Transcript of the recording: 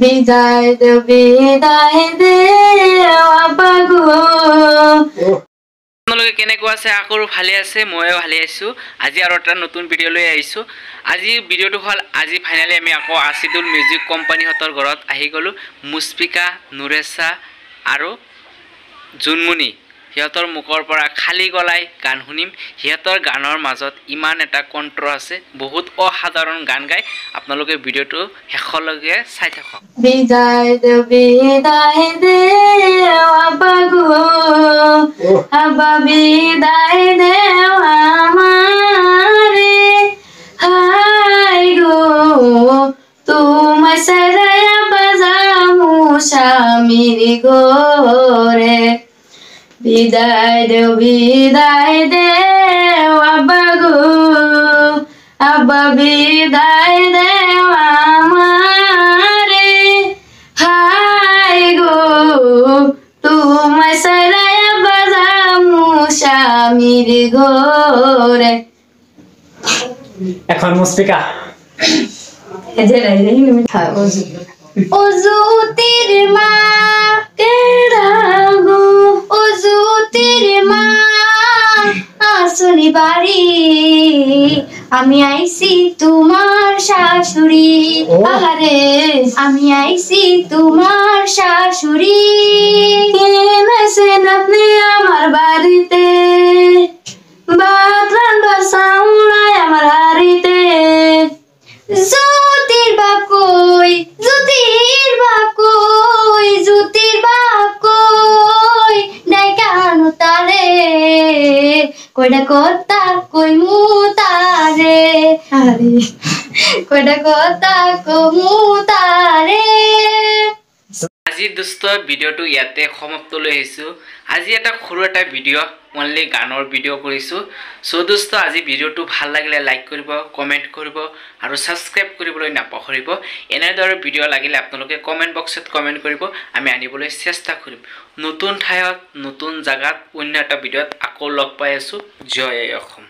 বিদায় দে আবাগো। আপোনালোকে কেনেকুৱা আছে? আকৌ ভালে আছে, ময়ো ভালে আছোঁ। আজি আৰু এটা নতুন ভিডিঅ' লৈ আহিছোঁ। আজি ভিডিঅ'টো হ'ল আজি ফাইনেলি আমি আকৌ আছিদুল মিউজিক কোম্পানীহঁতৰ ঘৰত আহি গ'লোঁ। মুস্পিকা, নুৰেছা আৰু জুনমুনি সিহঁতৰ মুখৰ পৰা খালী গলাই গান শুনিম। সিহঁতৰ গানৰ মাজত ইমান এটা কণ্ঠ আছে, বহুত অসাধাৰণ গান গায়। আপোনালোকে ভিডিঅ'টো শেষলৈকে চাই থাকক। বিদায় দে আবাগো, আবা বিদায় দে আমারে, হাই গো তোমায় সারায়া বাজামু স্বামীর ঘরে। বিদায় দে আবাগো, আবা বিদায় দে আমারে, হাই গো তোমায় সারায়া বাজামু স্বামীর ঘরে। এখন মুস্পিকা ওজুতির মা কেডাগো, ওজুতির মা আসলি বাড়ি, আমি আইছি তোমার শাশুড়ি। আহারে আমি আইছি তোমার শাশুড়ি। এনেছেন আপনি আমার বাড়িতে, ভাত রান্না চাউলাই আমার হাড়িতে। জ্যোতির বাপ কই, জ্যোতির বাপ কই, জ্যোতির বাপ কই, নাই কেন তারে কয়টা কথা কই মু তারে। আরে কয়টা কথা কমু তারে। আজি দোস্ত ভিডিঅ'টো ইয়াতে সমাপ্ত লৈ আহিছোঁ। আজি এটা সৰু এটা ভিডিঅ' অনলি গানৰ ভিডিঅ' কৰিছোঁ। চ' দোস্ত আজি ভিডিঅ'টো ভাল লাগিলে লাইক কৰিব, কমেণ্ট কৰিব আৰু ছাবস্ক্ৰাইব কৰিবলৈ নাপাহৰিব। এনেদৰে ভিডিঅ' লাগিলে আপোনালোকে কমেণ্ট বক্সত কমেণ্ট কৰিব, আমি আনিবলৈ চেষ্টা কৰিম। নতুন ঠাইত নতুন জেগাত অন্য এটা ভিডিঅ'ত আকৌ লগ পাই আছোঁ। জয় অসম।